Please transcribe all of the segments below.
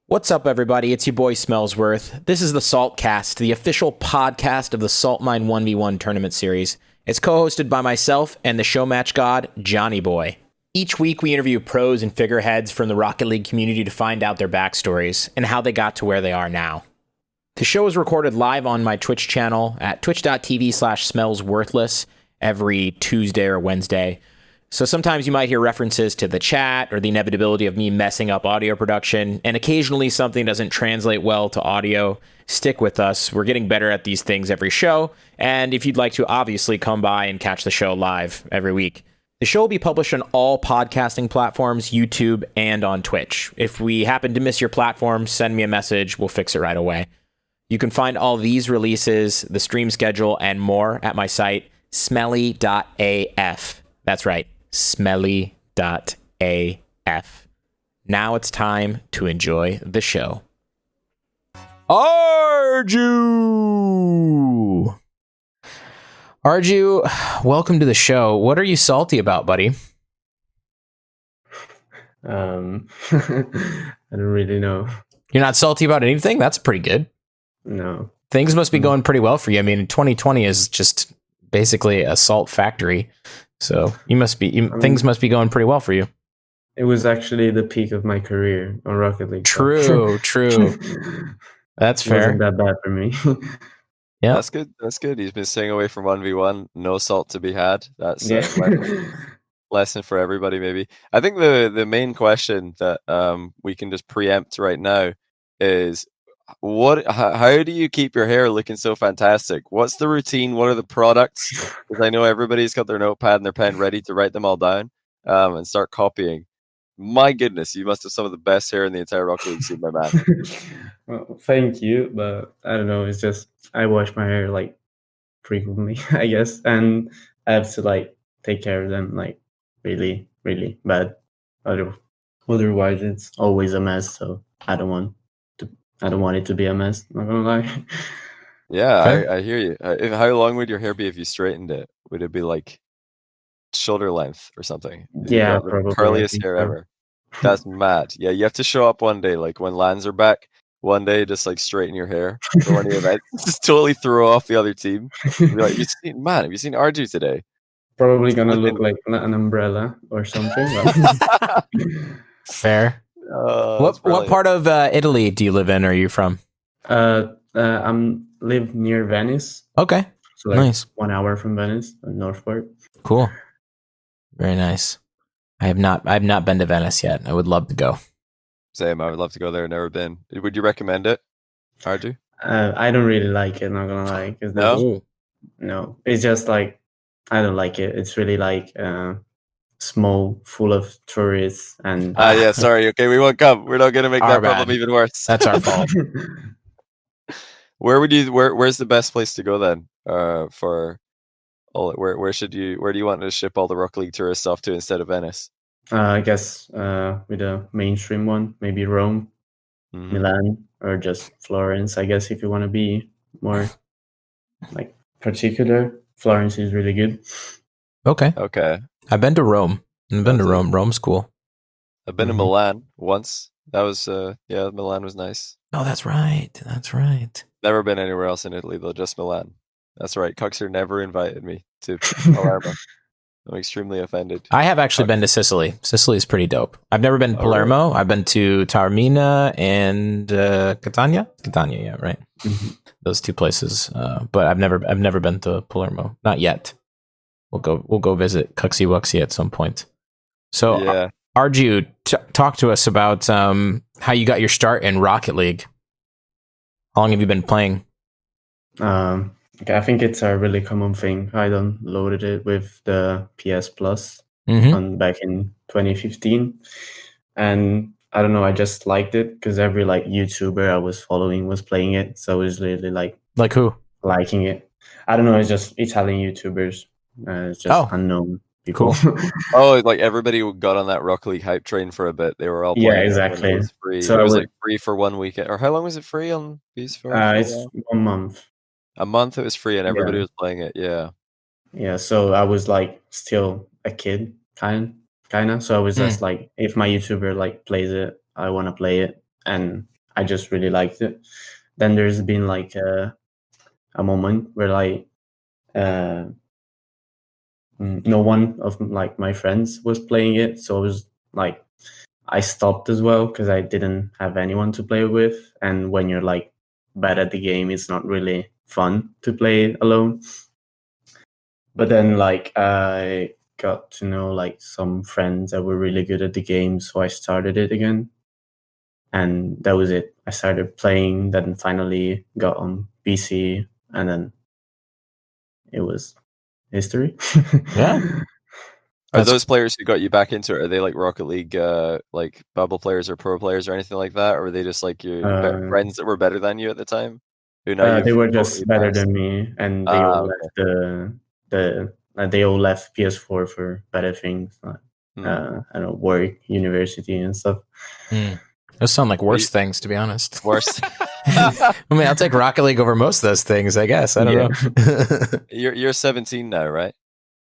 What's up, everybody? It's your boy Smellsworth. This is the Saltcast, the official podcast of the Salt Mine 1v1 tournament series. It's co-hosted by myself and the show match god, Johnny Boy. Each week, we interview pros and figureheads from the Rocket League community to find out their backstories and how they got to where they are now. The show is recorded live on my Twitch channel at twitch.tv/smellsworthless every Tuesday or Wednesday. So sometimes you might hear references to the chat or the inevitability of me messing up audio production, and occasionally something doesn't translate well to audio. Stick with us. We're getting better at these things every show, and if you'd like to, obviously come by and catch the show live every week. The show will be published on all podcasting platforms, YouTube, and on Twitch. If we happen to miss your platform, send me a message. We'll fix it right away. You can find all these releases, the stream schedule, and more at my site, smelly.af. That's right. Smelly.af. Now it's time to enjoy the show. Arju, welcome to the show. What are you salty about, buddy? I don't really know. You're not salty about anything? That's pretty good. No. Things must be going pretty well for you. I mean, 2020 is just basically a salt factory. So things must be going pretty well for you. It was actually the peak of my career on Rocket League. True. That's fair. Wasn't that bad for me. Yeah, that's good. He's been staying away from 1v1. No salt to be had. That's lesson for everybody. Maybe. I think the main question that we can just preempt right now is how do you keep your hair looking so fantastic? What's the routine? What are the products? Because I know everybody's got their notepad and their pen ready to write them all down and start copying. My goodness, you must have some of the best hair in the entire Rocket League scene, my man. Well, thank you, but I don't know. It's just I wash my hair like frequently, I guess, and I have to like take care of them like really, really bad. Otherwise, it's always a mess. So I don't want it to be a mess. Not gonna lie. Yeah, I hear you. How long would your hair be if you straightened it? Would it be like shoulder length or something? Yeah, probably. Curliest hair ever. That's mad. Yeah, you have to show up one day, like when LANs are back. One day, just like straighten your hair for one of your events. Just totally throw off the other team. Be like, have you seen Arju today? Probably gonna look like an umbrella or something. Fair. What part of Italy do you live in? Or are you from? I'm live near Venice. Okay, so like nice. 1 hour from Venice, northward. Cool, very nice. I have not been to Venice yet. I would love to go. Same. I would love to go there. Never been. Would you recommend it, Arju? I don't really like it. Not gonna lie. No. It's just like I don't like it. It's really like small, full of tourists and. Yeah. Sorry. Okay, we won't come. We're not gonna make that problem even worse. That's our fault. Where's the best place to go then? For all where do you want to ship all the Rocket League tourists off to instead of Venice? I guess with a mainstream one, maybe Rome, Milan, or just Florence. I guess if you want to be more like particular, Florence is really good. Okay. I've been to Rome. Rome. Rome's cool. I've been to Milan once. That was Milan was nice. Oh, that's right. Never been anywhere else in Italy though, just Milan. That's right. Cuxer never invited me to Palermo. I'm extremely offended. I have actually been to Sicily. Sicily is pretty dope. I've never been to Palermo. Really? I've been to Taormina and Catania. Catania, yeah, right. Those two places. But I've never been to Palermo. Not yet. We'll go visit Cuxy Wuxy at some point. So, yeah. Arju, talk to us about how you got your start in Rocket League. How long have you been playing? Okay, I think it's a really common thing. I downloaded it with the PS Plus back in 2015, and I don't know. I just liked it because every like YouTuber I was following was playing it, so I was really like who liking it. I don't know. It's just Italian YouTubers. It's just unknown people. Cool. Like everybody got on that Rocket League hype train for a bit. They were all playing exactly. It was free. So it was like free for 1 weekend, or how long was it free on PS4? It's 1 month. A month it was free and everybody was playing it. Yeah, so I was like still a kid kind of, so I was just like, if my YouTuber like plays it, I want to play it, and I just really liked it. Then there's been like a moment where like no one of like my friends was playing it, so I was like, I stopped as well because I didn't have anyone to play with. And when you're like bad at the game, it's not really fun to play alone. But then like I got to know like some friends that were really good at the game, so I started it again. And that was it. I started playing, then finally got on PC, and then it was history. Yeah. Are those players who got you back into it, are they like Rocket League, like bubble players or pro players or anything like that? Or were they just like your friends that were better than you at the time? Who now they were just better than me, and they all left they all left PS4 for better things, like I don't know, work, university, and stuff. Those sound like worse things, to be honest. Worse. I mean, I'll take Rocket League over most of those things, I guess. I don't know. You're 17 now, right?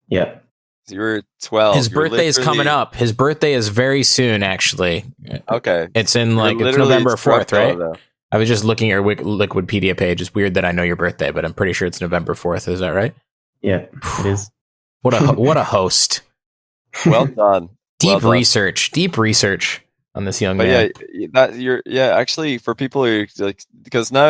Yeah. So you're 12. His birthday is coming up. His birthday is very soon, actually. Okay. It's in like it's November 4th, right? Though. I was just looking at your Wikipedia page. It's weird that I know your birthday, but I'm pretty sure it's November 4th. Is that right? Yeah, it is. What a host. Well done. Deep research on this young man. Yeah, actually for people who like, because now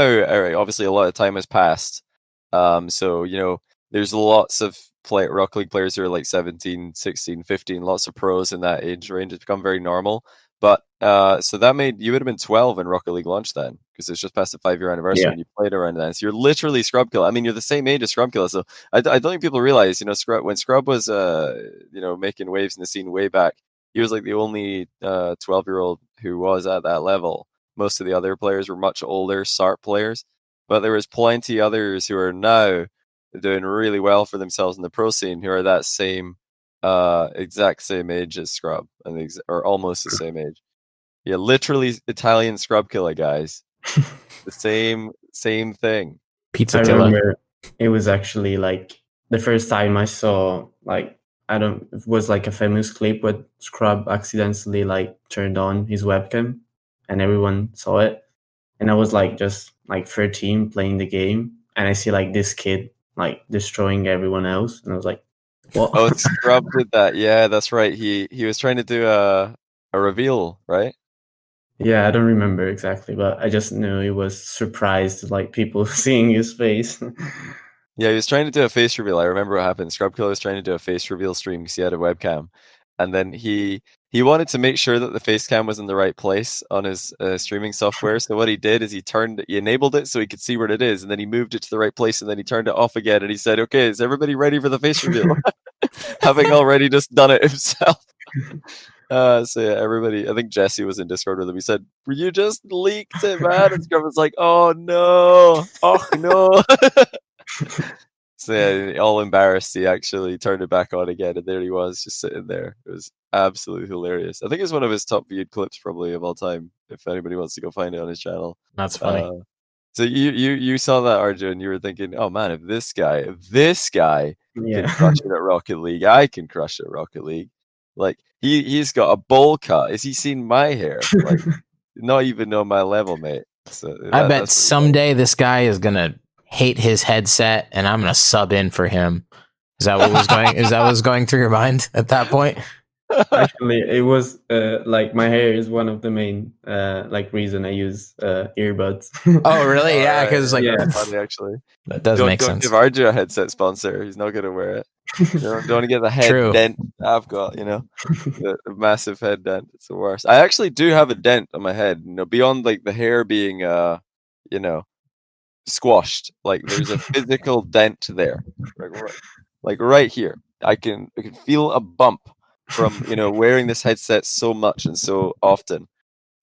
obviously a lot of time has passed. So, you know, there's lots of Rocket League players who are like 17, 16, 15, lots of pros in that age range. It's become very normal. But so that made you would have been 12 when Rocket League launched then, because it's just past the 5-year anniversary and you played around then. So you're literally Scrub Killa. I mean, you're the same age as Scrub Killa. So I don't think people realize, you know, when Scrub was, you know, making waves in the scene way back, he was like the only 12-year-old who was at that level. Most of the other players were much older, SARP players. But there was plenty others who are now doing really well for themselves in the pro scene who are that same exact same age as Scrub, or almost the same age. Yeah, literally Italian Scrub Killa, guys. The same thing. Pizza I Killa. remember it was actually like the first time I saw like it was like a famous clip where Scrub accidentally like turned on his webcam and everyone saw it. And I was like just like 13 playing the game, and I see like this kid like destroying everyone else, and I was like, what? Oh, Scrub did that. Yeah, that's right. He was trying to do a reveal, right? Yeah, I don't remember exactly, but I just knew he was surprised, like people seeing his face. Yeah, he was trying to do a face reveal. I remember what happened. Scrub Killa was trying to do a face reveal stream because he had a webcam, and then he wanted to make sure that the face cam was in the right place on his streaming software. So what he did is he enabled it so he could see where it is, and then he moved it to the right place, and then he turned it off again, and he said, "Okay, is everybody ready for the face reveal?" Having already just done it himself. So yeah, everybody. I think Jesse was in Discord with him. He said, "You just leaked it, man." And Scrub was like, "Oh no! Oh no!" So yeah, all embarrassed, he actually turned it back on again, and there he was, just sitting there. It was absolutely hilarious. I think it's one of his top viewed clips probably of all time. If anybody wants to go find it on his channel, that's funny. So you saw that, Arju, and you were thinking, "Oh man, if this guy can crush it at Rocket League, I can crush it at Rocket League." Like he's got a bowl cut. Has he seen my hair? Like not even on my level, mate. So I bet someday this guy is gonna hate his headset, and I'm gonna sub in for him. Is that what was going? Is that what was going through your mind at that point? Actually, it was like my hair is one of the main like reason I use earbuds. Oh, really? Yeah, because like funny actually. That does make sense. Don't give Arju a headset sponsor. He's not gonna wear it. Don't want to get the head dent I've got. You know, the massive head dent. It's the worst. I actually do have a dent on my head. You know, beyond like the hair being you know, squashed. Like there's a physical dent there, like right here. I can feel a bump from, you know, wearing this headset so much and so often.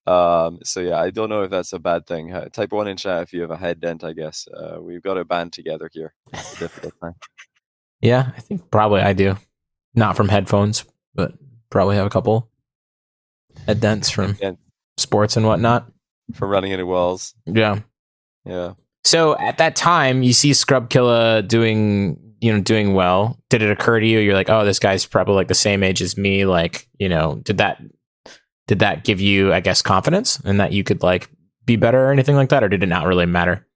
So yeah, I don't know if that's a bad thing. Type 1 in chat if you have a head dent. I guess we've got a band together here. It's a difficult time. Yeah, I think probably I do. Not from headphones, but probably have a couple head dents from sports and whatnot. From running into walls. Yeah. Yeah. So at that time, you see Scrub Killa doing well. Did it occur to you? You're like, oh, this guy's probably like the same age as me. Like, you know, did that give you, I guess, confidence in that you could like be better or anything like that, or did it not really matter?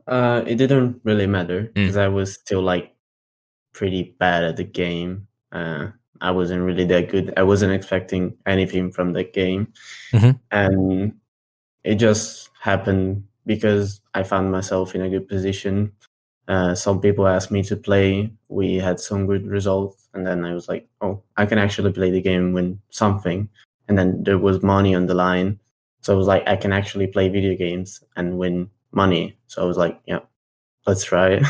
It didn't really matter because I was still like pretty bad at the game. I wasn't really that good. I wasn't expecting anything from the game, and it just happened because I found myself in a good position. Some people asked me to play. We had some good results, and then I was like, "Oh, I can actually play the game and win something." And then there was money on the line, so I was like, "I can actually play video games and win money." So I was like, "Yeah, let's try it."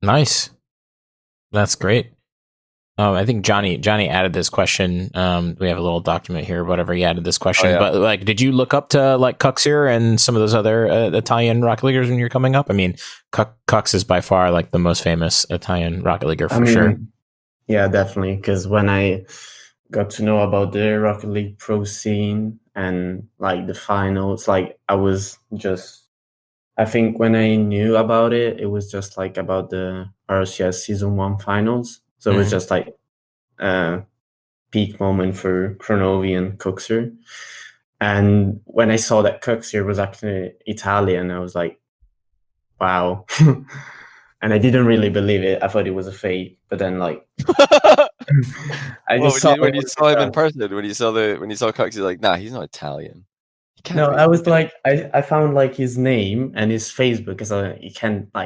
Nice, that's great. I think Johnny added this question. We have a little document here, whatever. He added this question, but like, did you look up to like Cuxir and some of those other Italian Rocket Leaguers when you're coming up? I mean, Cux is by far like the most famous Italian Rocket Leaguer for sure. Yeah, definitely. Because when I got to know about the Rocket League pro scene and like the finals, like I think when I knew about it, it was just like about the RLCS season 1 finals. So it was just like a peak moment for Cronovi and Cuxir. And when I saw that Cuxir was actually Italian, I was like, wow. And I didn't really believe it. I thought it was a fake. But then like when you saw him in person, when you saw Cuxir, you're like, nah, he's not Italian. No, I was like, I found like his name and his Facebook because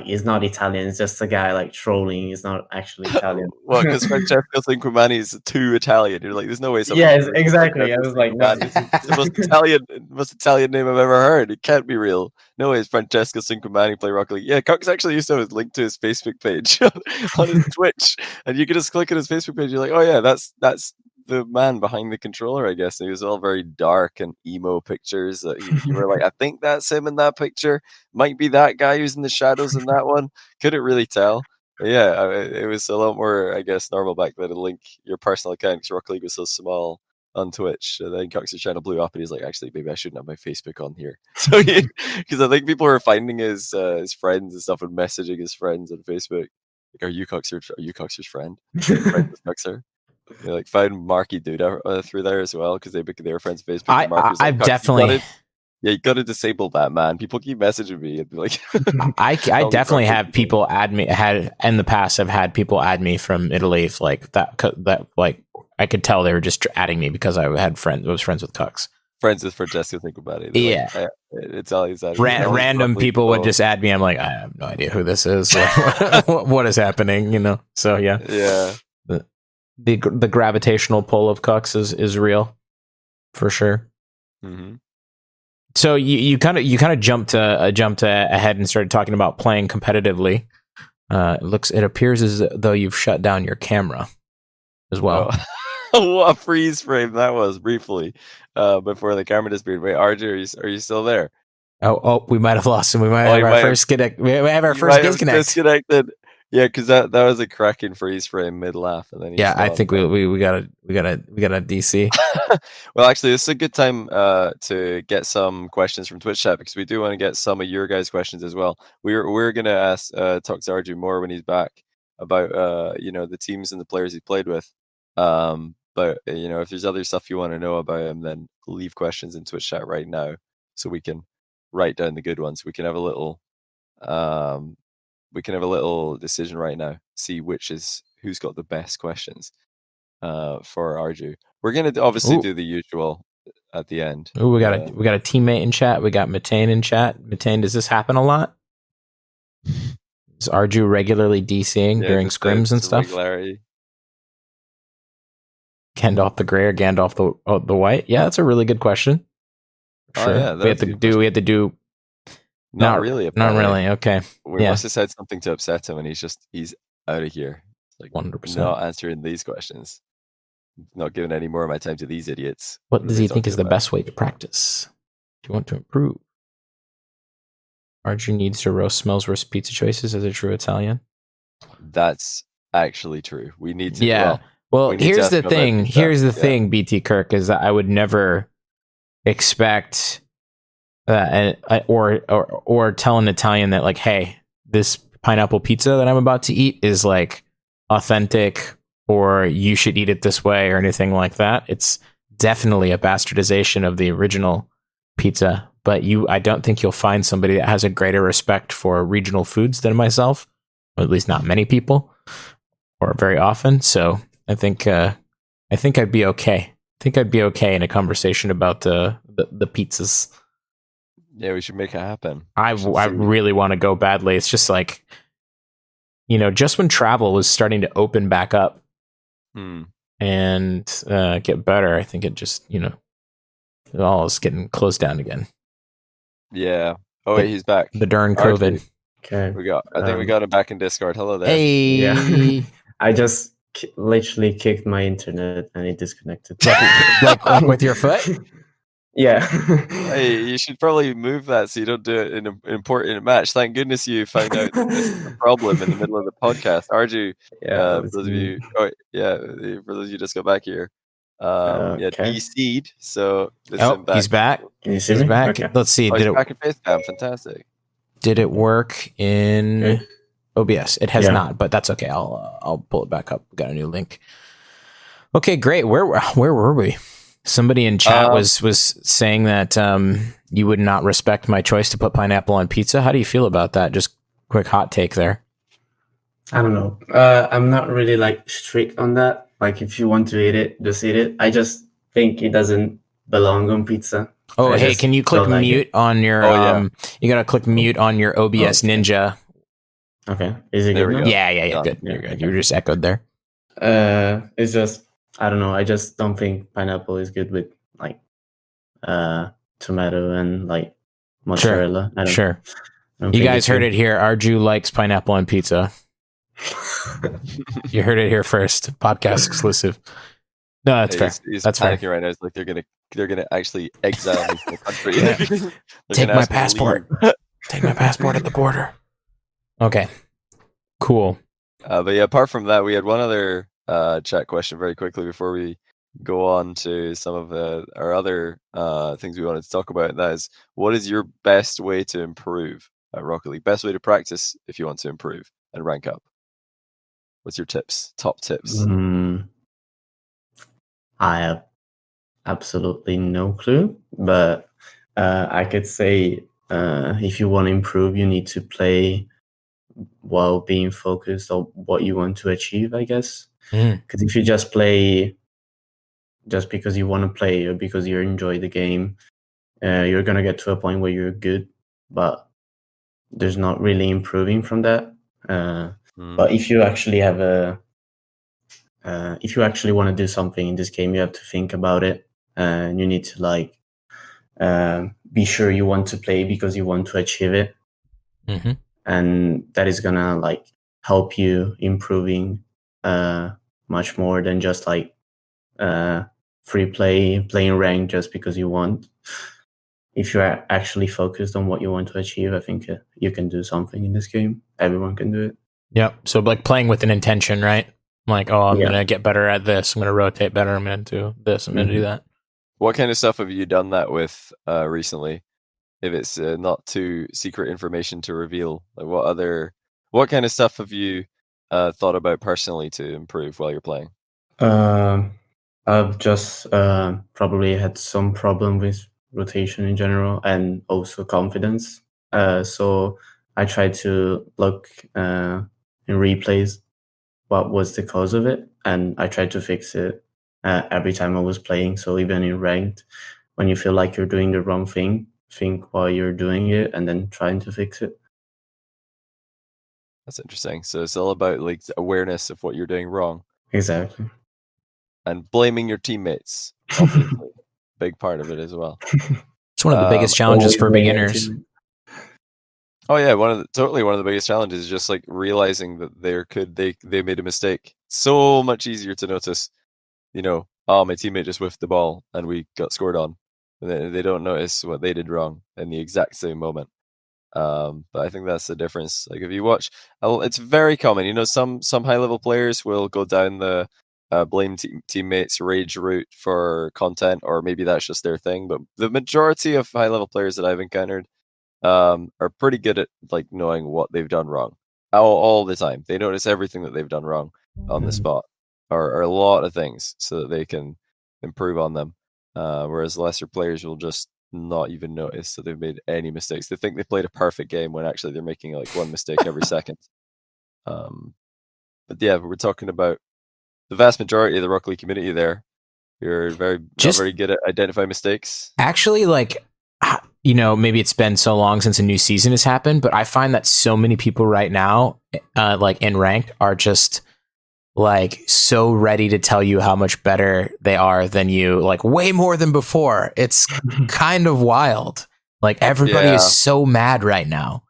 he's not Italian. It's just a guy like trolling. He's not actually Italian. Well, because Francesco Cinquemani is too Italian. You're like, there's no way. Yes, exactly. I was like, no, it's the most Italian name I've ever heard. It can't be real. No way is Francesco Cinquemani play Rocket League. Yeah, Cox actually used to have a link to his Facebook page on his Twitch, and you could just click on his Facebook page. You're like, oh yeah, that's the man behind the controller, I guess. It was all very dark and emo pictures. You were like, I think that's him in that picture. Might be that guy who's in the shadows in that one. Couldn't really tell. But yeah, it was a lot more, I guess, normal back then to link your personal account because Rocket League was so small on Twitch. And then Cox's channel blew up and he's like, actually, maybe I shouldn't have my Facebook on here. So because I think people were finding his friends and stuff and messaging his friends on Facebook. Like, are you Cox's friend? Friend with Coxer? They like found Marky Dude through there as well because they were friends on Facebook. I've definitely you got to disable that, man. People keep messaging me and be like, I definitely have people add me. Had in the past, I've had people add me from Italy like that. Like I could tell they were just adding me because I was friends with Cux. Friends with Francesco, think about it. Yeah, like, it's all these random people would just add me. I'm like, I have no idea who this is. What is happening? You know. So yeah. The gravitational pull of Cux is real, for sure. Mm-hmm. So you kind of jumped ahead and started talking about playing competitively. It appears as though you've shut down your camera as well. Oh. What a freeze frame that was briefly before the camera disappeared. Wait, Arju, are you still there? Oh, we might have lost him. We might have our first disconnect. We have our first disconnect. Disconnected. Yeah, because that was a cracking freeze frame mid laugh, and then I think we got a DC. Well, actually, this is a good time to get some questions from Twitch chat because we do want to get some of your guys' questions as well. We're gonna talk to Arju more when he's back about the teams and the players he played with. But if there's other stuff you want to know about him, then leave questions in Twitch chat right now so we can write down the good ones. We can have a little decision right now, see who's got the best questions for Arju. We're gonna obviously do the usual at the end. Oh, we got a teammate in chat. We got Matane in chat. Matane, does this happen a lot? Is Arju regularly DCing during scrims and stuff? Regularity. Gandalf the gray or Gandalf the white? Yeah, that's a really good question. Sure. Oh, yeah, we have to do. Not really. Apparently. Not really. Okay. We must have said something to upset him, and he's out of here. Like 100%. Not answering these questions. Not giving any more of my time to these idiots. What does he think is the best way to practice? Do you want to improve? Arju needs to roast smells versus pizza choices as a true Italian. That's actually true. We need to. Yeah. Well, here's the thing. Here's the thing, BT Kirk, is that I would never expect or tell an Italian that like, hey, this pineapple pizza that I'm about to eat is like authentic, or you should eat it this way, or anything like that. It's definitely a bastardization of the original pizza, but I don't think you'll find somebody that has a greater respect for regional foods than myself, or at least not many people, or very often. So I think I'd be okay. I think I'd be okay in a conversation about the pizzas. Yeah, we should make it happen. I really want to go badly. It's just like, just when travel was starting to open back up and get better, I think it just, it all is getting closed down again. Yeah. Oh, wait, he's back. The darn COVID. Okay. I think we got him back in Discord. Hello there. Hey. Yeah. I just literally kicked my internet and it disconnected. like with your foot? Yeah. Hey, you should probably move that so you don't do it in an important match. Thank goodness you found out that this is a problem in the middle of the podcast. Arju, for those of you who just got back here, DC'd, so back. He's back. Can you see he's me? back. Okay. Let's see. Did it back in FaceTime? Fantastic. Did it work in OBS? It has not, but that's okay. I'll pull it back up. We got a new link. Okay, great. Where were we? Somebody in chat was saying that you would not respect my choice to put pineapple on pizza. How do you feel about that? Just quick hot take there. I don't know. I'm not really strict on that. Like, if you want to eat it, just eat it. I just think it doesn't belong on pizza. Oh, hey, can you click mute on your you gotta click mute on your OBS Ninja. Okay. Is it there good? Yeah, good. You're good. You were just echoed there. It's just, I don't know. I just don't think pineapple is good with tomato and mozzarella. Sure. You guys heard it here. Arju likes pineapple on pizza. You heard it here first. Podcast exclusive. No, that's fair. He's that's panicking fair. right now. It's like they're gonna actually exile me from the country. Take my passport. Take my passport at the border. Okay. Cool. But yeah, apart from that, we had one other chat question very quickly before we go on to some of our other things we wanted to talk about. That is, what is your best way to improve at Rocket League? Best way to practice if you want to improve and rank up? What's your tips? Top tips? I have absolutely no clue, but I could say if you want to improve, you need to play while being focused on what you want to achieve, I guess. Because if you just play just because you want to play or because you enjoy the game, you're going to get to a point where you're good, but there's not really improving from that. But if you actually have if you actually want to do something in this game, you have to think about it, and you need to be sure you want to play because you want to achieve it. And that is gonna help you improving much more than just free playing rank just because you want. If you're actually focused on what you want to achieve, I think you can do something in this game. Everyone can do it. Yep. So playing with an intention, right? I'm going to get better at this. I'm going to rotate better. I'm going to do this. I'm going to do that. What kind of stuff have you done that with recently? If it's not too secret information to reveal, what kind of stuff have you thought about personally to improve while you're playing? I've just probably had some problem with rotation in general and also confidence. So I tried to look in replays what was the cause of it, and I tried to fix it every time I was playing. So even in ranked, when you feel like you're doing the wrong thing, think while you're doing it and then trying to fix it. That's interesting. So it's all about awareness of what you're doing wrong. Exactly. And blaming your teammates, obviously, big part of it as well. It's one of the biggest challenges for beginners. Oh yeah, one of the biggest challenges is just realizing that they made a mistake. So much easier to notice, my teammate just whiffed the ball and we got scored on. And they don't notice what they did wrong in the exact same moment. But I think that's the difference. If you watch, it's very common. Some high level players will go down the blame teammates rage route for content, or maybe that's just their thing. But the majority of high level players that I've encountered are pretty good at knowing what they've done wrong all the time. They notice everything that they've done wrong on the spot, or a lot of things, so that they can improve on them. Whereas lesser players will just not even notice that they've made any mistakes. They think they played a perfect game when actually they're making like one mistake every second. But yeah, we're talking about the vast majority of the Rocket League community there. You're not very good at identifying mistakes. Actually, like, maybe it's been so long since a new season has happened, but I find that so many people right now, like in ranked, are just like so ready to tell you how much better they are than you, like way more than before. It's kind of wild. Like everybody is so mad right now.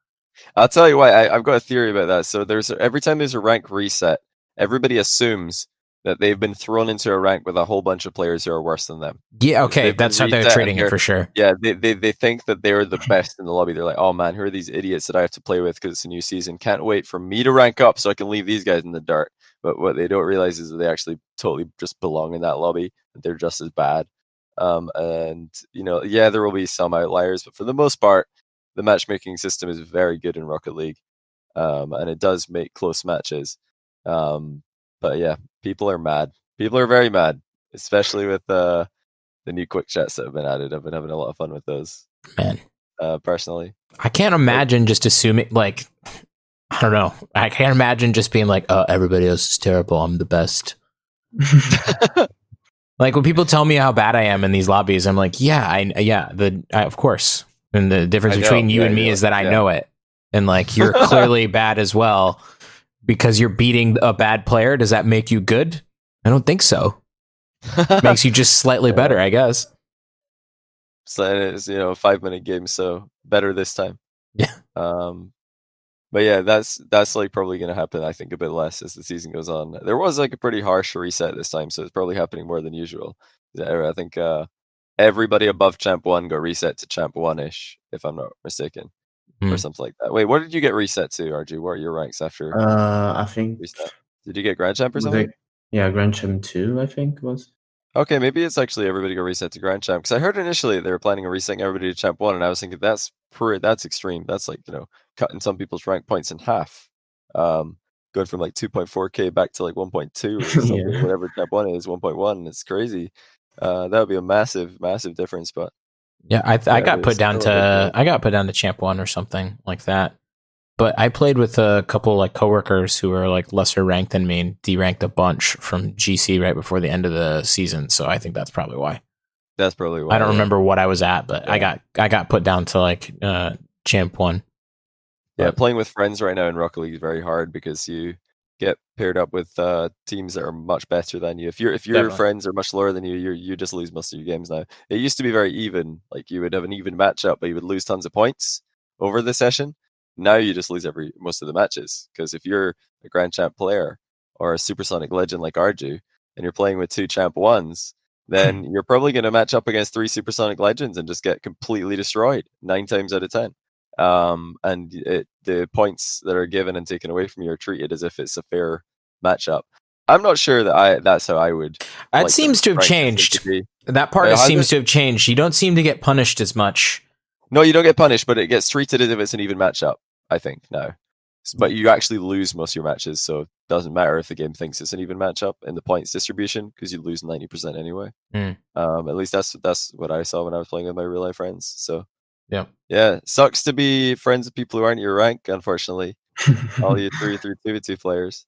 I'll tell you why. I've got a theory about that. So every time there's a rank reset, everybody assumes that they've been thrown into a rank with a whole bunch of players who are worse than them. Yeah, okay, that's how they're treating it for sure. Yeah, they think that they're the best in the lobby. They're like, oh man, who are these idiots that I have to play with because it's a new season? Can't wait for me to rank up so I can leave these guys in the dark. But what they don't realize is that they actually totally just belong in that lobby. That they're just as bad. And there will be some outliers, but for the most part, the matchmaking system is very good in Rocket League, and it does make close matches. But yeah, people are mad. People are very mad, especially with the new quick chats that have been added. I've been having a lot of fun with those. Man, personally, I can't imagine just assuming like, I don't know. I can't imagine just being like, oh, everybody else is terrible. I'm the best. Like when people tell me how bad I am in these lobbies, I'm like, of course. And the difference between you and me is that I know it. And like, you're clearly bad as well because you're beating a bad player. Does that make you good? I don't think so. Makes you just slightly better, I guess. So it's, a 5-minute game. So better this time. Yeah. But yeah, that's like probably going to happen. I think a bit less as the season goes on. There was like a pretty harsh reset this time, so it's probably happening more than usual. I think everybody above Champ 1 got reset to Champ 1-ish, if I'm not mistaken, or something like that. Wait, what did you get reset to, RG? What are your ranks after? I think. Reset? Did you get Grand Champ or something? Grand Champ 2, I think was. Okay, maybe it's actually everybody got reset to Grand Champ, because I heard initially they were planning on resetting everybody to Champ 1, and I was thinking that's extreme. That's like, cutting some people's rank points in half. Going from like 2.4k back to like 1.2 or something, whatever Champ 1 is, 1.1. It's crazy. That would be a massive difference. But yeah, I got put down to Champ 1 or something like that. But I played with a couple like coworkers who were like lesser ranked than me and deranked a bunch from GC right before the end of the season. So I think that's probably why. That's probably why. I don't remember what I was at, but I got put down to like Champ 1. Yeah, playing with friends right now in Rocket League is very hard because you get paired up with teams that are much better than you. If your friends are much lower than you, you just lose most of your games now. It used to be very even. Like you would have an even matchup, but you would lose tons of points over the session. Now you just lose most of the matches, because if you're a Grand Champ player or a Supersonic legend like Arju and you're playing with 2 Champ 1s, then you're probably going to match up against 3 Supersonic legends and just get completely destroyed 9 times out of 10. And the points that are given and taken away from you are treated as if it's a fair matchup. I'm not sure that that's how I would. That seems to have changed. That part seems to have changed. You don't seem to get punished as much. No, you don't get punished, but it gets treated as if it's an even matchup, I think, now. But you actually lose most of your matches, so it doesn't matter if the game thinks it's an even matchup in the points distribution, because you lose 90% anyway. At least that's what I saw when I was playing with my real life friends. So yeah, sucks to be friends with people who aren't your rank, unfortunately. All you 3v2 players.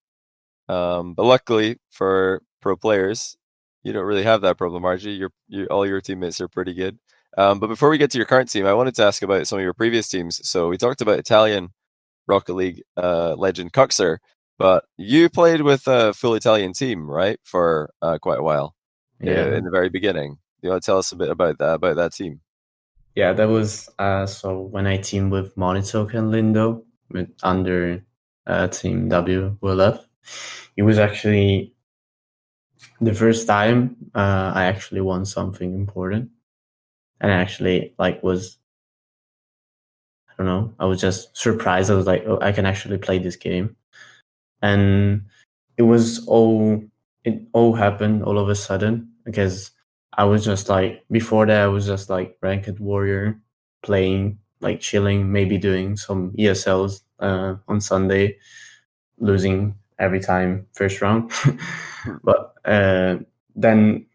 But luckily for pro players, you don't really have that problem, RG. All your teammates are pretty good. But before we get to your current team, I wanted to ask about some of your previous teams. So we talked about Italian Rocket League legend Cuxer, but you played with a full Italian team, right, for quite a while. In the very beginning. You want to tell us a bit about that team? Yeah, that was so when I teamed with Monitok and Lindo under Team WLF. It was actually the first time I actually won something important. And actually, I don't know, I was just surprised. I was like, oh, I can actually play this game. And it all happened all of a sudden, because I was just like, before that, I was just like ranked warrior, playing, like chilling, maybe doing some ESLs on Sunday, losing every time first round. But then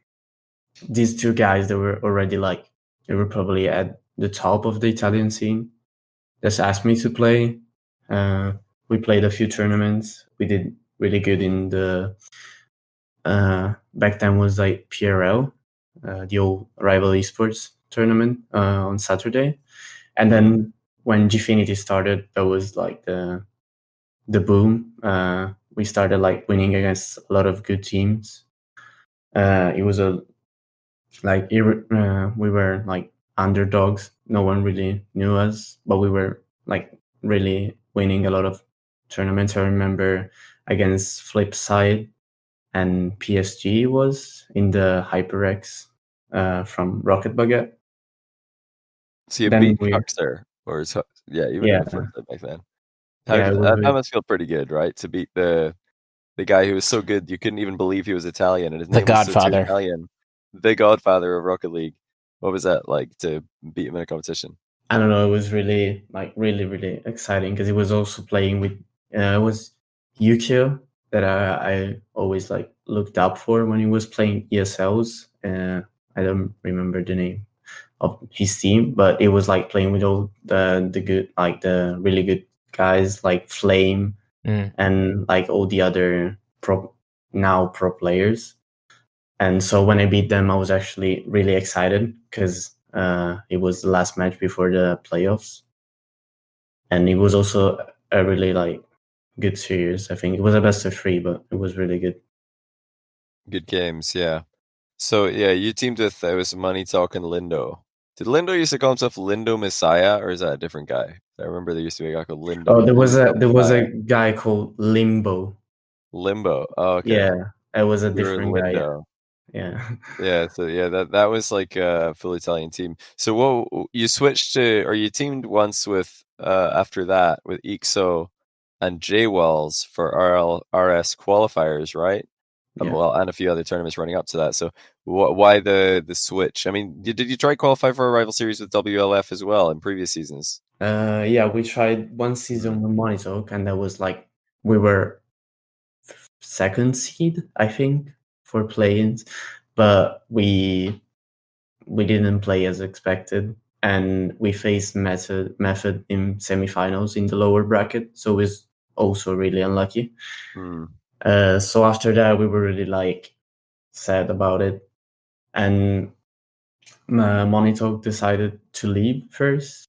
these 2 guys, they were already like they were probably at the top of the Italian scene. Just asked me to play. We played a few tournaments. We did really good in the back then was like PRL, the old Rival Esports tournament on Saturday, and then when Gfinity started, that was like the boom. We started like winning against a lot of good teams. It was we were like underdogs. No one really knew us, but we were like really winning a lot of tournaments. I remember against Flipside and PSG was in the HyperX from Rocket Baguette. So you Then beat we, Huckster, or even yeah, in Flipside back then. yeah, it was That must feel pretty good, right? To beat the guy who was so good you couldn't even believe he was Italian, and his The name was so Godfather. Italian. The Godfather of Rocket League. What was that like to beat him in a competition? I don't know. It was really really exciting because he was also playing with. It was Yukio that I always like looked up for when he was playing ESLs. I don't remember the name of his team, but it was like playing with all the good, like the really good guys like Flame and like all the other pro players. And so when I beat them, I was actually really excited because it was the last match before the playoffs, and it was also a really like good series. I think it was a best of 3, but it was really good. Good games, yeah. So yeah, you teamed with it was Money Talk and Lindo. Did Lindo used to call himself Lindo Messiah, or is that a different guy? I remember there used to be a guy called Lindo. Oh, there was Messiah. a guy called Limbo. Limbo. Oh, okay. Yeah, it was a You were different guy. Lindo. Yeah. Yeah, so yeah, that was like a full Italian team. So what you switched to, or you teamed once with after that with Ixo and J Wells for RS qualifiers, right? Yeah. Well, and a few other tournaments running up to that. So why the switch? I mean, did you try qualify for a rival series with WLF as well in previous seasons? Yeah, we tried one season with Money Talk, and that was like we were second seed, I think, for play-ins, but we didn't play as expected, and we faced Method in semifinals in the lower bracket, so it was also really unlucky. So after that, we were really like sad about it, and Money Talk decided to leave first,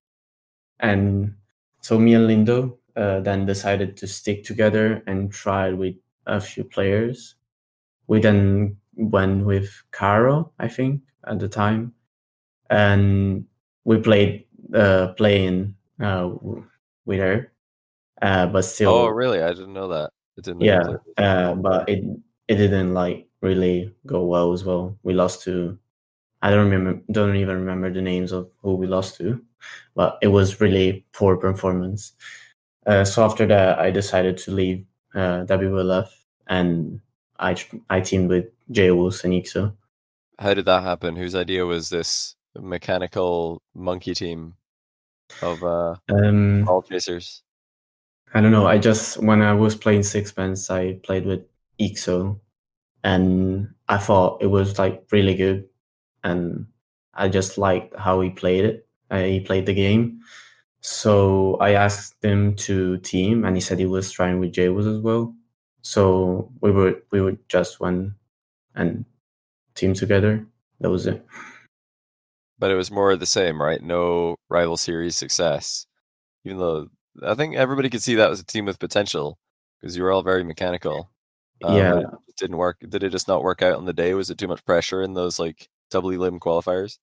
and so me and Lindo then decided to stick together and try with a few players. We then went with Caro, I think, at the time, and we played playing with her, but still. Oh, really? I didn't know that. I didn't know you Yeah, played with but it didn't like really go well as well. We lost to. I don't even remember the names of who we lost to, but it was really poor performance. So after that, I decided to leave WLF, and I teamed with J-Wolves and Ixo. How did that happen? Whose idea was this mechanical monkey team of ball chasers? I don't know. When I was playing Sixpence, I played with Ixo, and I thought it was like really good, and I just liked how he played it. He played the game. So I asked him to team, and he said he was trying with J-Wolves as well. So we would just went and team together. That was it. But it was more of the same, right? No rival series success. Even though I think everybody could see that was a team with potential because you were all very mechanical. Yeah. But it just didn't work. Did it just not work out on the day? Was it too much pressure in those like double limb qualifiers?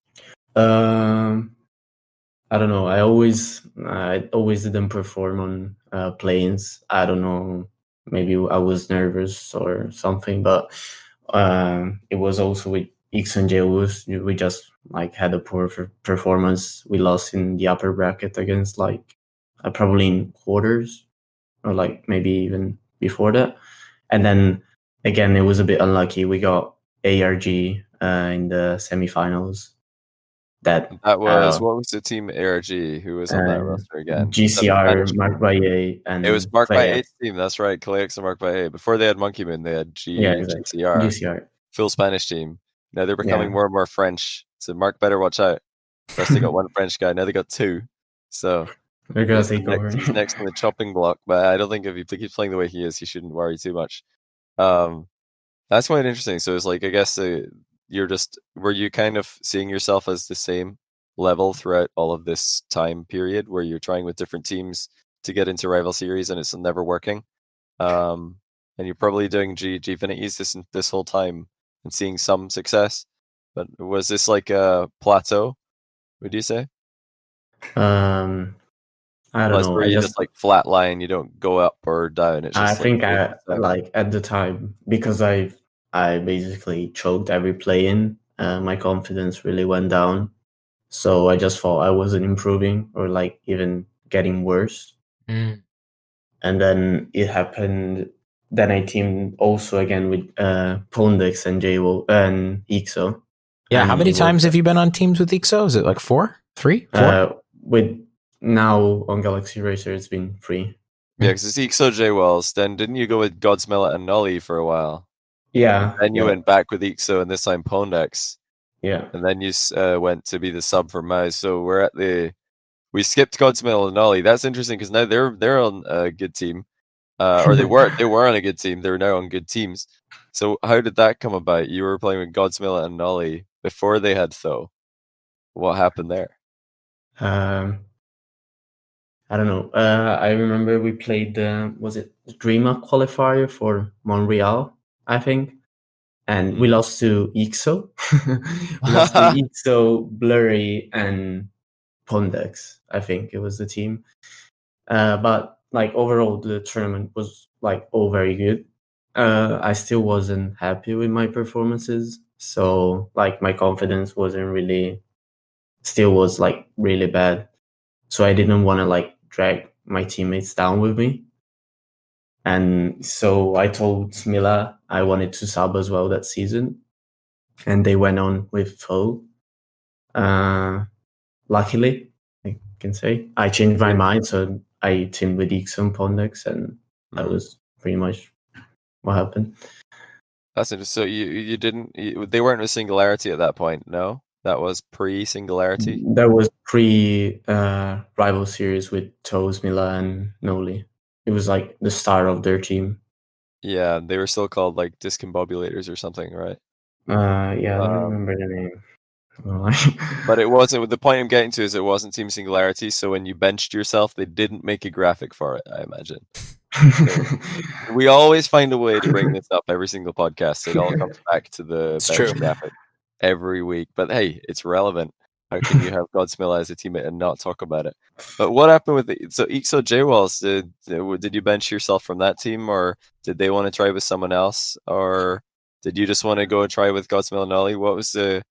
I don't know. I always didn't perform on planes. I don't know. Maybe I was nervous or something, but it was also with X and J. We just like had a poor performance. We lost in the upper bracket against like probably in quarters or like maybe even before that. And then again, it was a bit unlucky. We got ARG in the semifinals. That was what was the team ARG? Who was on that roster again? GCR, Mark Baye, and it was Mark Clay. Baye's team. That's right, Clayx and Mark Baye. Before they had Monkey Moon, they had exactly. GCR. GCR. Full Spanish team. Now they're becoming more and more French. So Mark better watch out. First they got one French guy, now they got two. So They're gonna take over. he's next on the chopping block. But I don't think if he keeps playing the way he is, he shouldn't worry too much. That's quite interesting. So it's like, I guess were you kind of seeing yourself as the same level throughout all of this time period where you're trying with different teams to get into rival series and it's never working? And you're probably doing Gfinities this whole time and seeing some success. But was this like a plateau, would you say? I don't know. Where you just like flat line, you don't go up or down. It's just I think I like at the time, because I basically choked every play in. My confidence really went down, so I just thought I wasn't improving or like even getting worse. And then it happened. Then I teamed also again with Pondex and JWO and Ixo. Yeah, and how many times have you been on teams with Ixo? Is it like 4? 3? 4? With now on Galaxy Racer, it's been 3. Yeah, because it's Ixo J-Wells. Then didn't you go with Godsmillet and Nolly for a while? Yeah. Then you went back with Ixo and this time Pondex. Yeah. And then you went to be the sub for Mouse. So we skipped Godsmillet and Nolly. That's interesting because now they're on a good team. Or they were on a good team. They're now on good teams. So how did that come about? You were playing with Godsmillet and Nolly before they had Tho. What happened there? I don't know. I remember we played was it Dreamer qualifier for Montreal, I think, and we lost to Ixo. We lost to Ixo, Blurry, and Pondex. I think it was the team. But like overall, the tournament was like all very good. I still wasn't happy with my performances, so like my confidence wasn't really, still was like really bad. So I didn't want to like drag my teammates down with me. And so I told Smilla I wanted to sub as well that season. And they went on with Tho. Luckily, I can say, I changed my mind. So I teamed with Ixo and Pondex, and that was pretty much what happened. That's interesting. So you didn't, they weren't a Singularity at that point, no? That was pre-Singularity? That was pre-rival series with Tho, Smilla, and Noli. It was like the start of their team. Yeah, they were still called like Discombobulators or something, right? Yeah, I don't remember the name. But it wasn't, the point I'm getting to is it wasn't Team Singularity, so when you benched yourself, they didn't make a graphic for it, I imagine. We always find a way to bring this up every single podcast. It all comes back to the bench graphic every week. But hey, it's relevant. How can you have Godsmilla as a teammate and not talk about it? But what happened with so Ixo J-Wells? Did you bench yourself from that team, or did they want to try with someone else, or did you just want to go and try with Godsmilla and Ollie? What was like?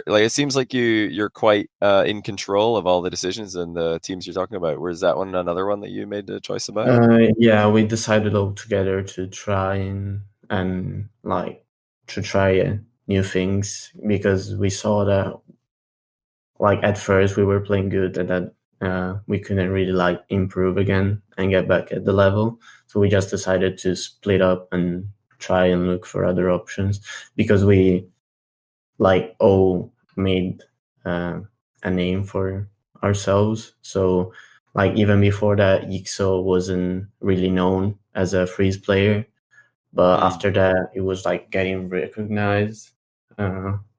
It seems like you're quite in control of all the decisions and the teams you're talking about. Was that one another one that you made the choice about? Yeah, we decided all together to try and like to try new things, because we saw that like at first we were playing good and that we couldn't really like improve again and get back at the level. So we just decided to split up and try and look for other options, because we like all made a name for ourselves. So like even before that, Ixo wasn't really known as a freeze player, but after that it was like getting recognized.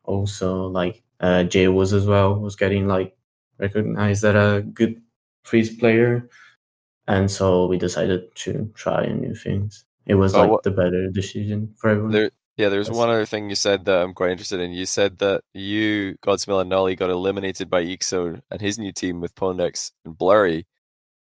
Also like Jay was getting like recognized as a good freeze player, and so we decided to try new things. It was like the better decision for everyone. There's one other thing you said that I'm quite interested in. You said that you, Godsmill and Nolly, got eliminated by Ixo and his new team with Pondex and Blurry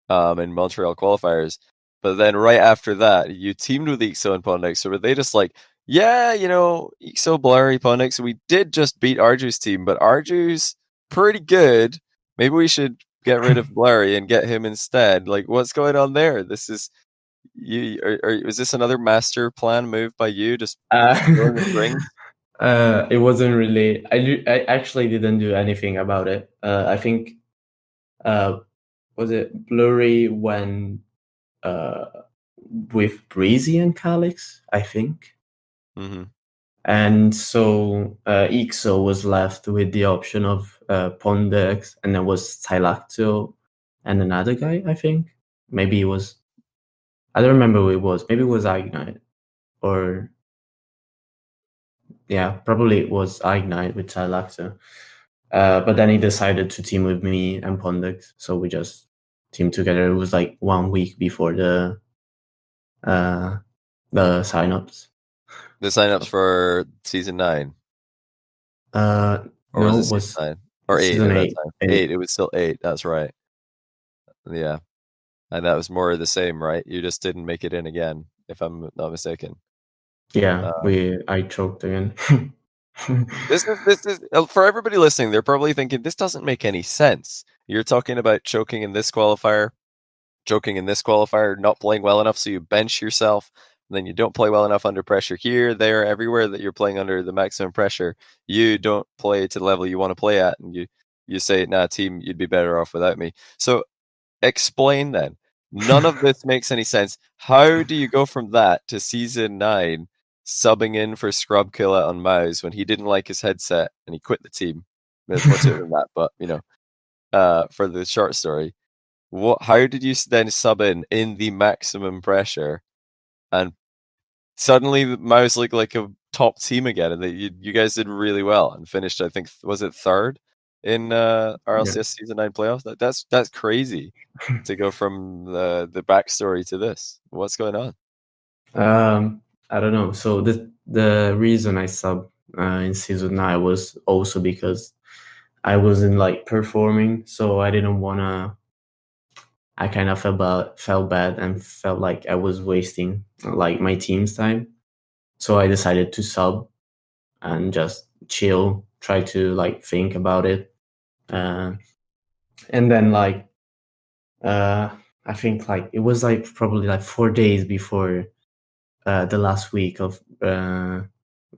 in Montreal qualifiers. But then right after that, you teamed with Ixo and Pondex. So were they just like, yeah, Ixo, Blurry, Pondex, we did just beat Arju's team, but Arju's pretty good. Maybe we should get rid of Blurry and get him instead. Like, what's going on there? This is... is this another master plan move by you? Just throwing the strings? It wasn't really. I actually didn't do anything about it. I think was it Blurry when with Breezy and Calix, I think. And so Ixo was left with the option of Pondex, and there was Tylacto and another guy, I think. Maybe it was, I don't remember who it was. Maybe it was Ignite, or yeah, probably it was Ignite with Tylacto. But then he decided to team with me and Pondex, so we just teamed together. It was like 1 week before the signups. The signups for season 9, Or no, was it season 9 or 8 season at that 8? time? 8. It was still 8. That's right. Yeah, and that was more of the same, right? You just didn't make it in again, if I'm not mistaken. Yeah, I choked again. This is for everybody listening. They're probably thinking this doesn't make any sense. You're talking about choking in this qualifier, not playing well enough, so you bench yourself. And then you don't play well enough under pressure here, there, everywhere that you're playing under the maximum pressure. You don't play to the level you want to play at, and you say, "Nah, team, you'd be better off without me." So explain then. None of this makes any sense. How do you go from that to season 9? Subbing in for Scrub Killa on Mouse when he didn't like his headset and he quit the team. There's more to it than that, but for the short story, how did you then sub in the maximum pressure, and suddenly Mouse looked like a top team again, and you guys did really well and finished, I think, was it 3rd in RLCS season 9 playoffs? That's crazy to go from the backstory to this. What's going on? I don't know. So the reason I subbed in season 9 was also because I wasn't like performing, so I didn't wanna. I kind of felt bad and felt like I was wasting like my team's time. So I decided to sub and just chill, try to like think about it, and then like I think like it was like probably like 4 days before the last week of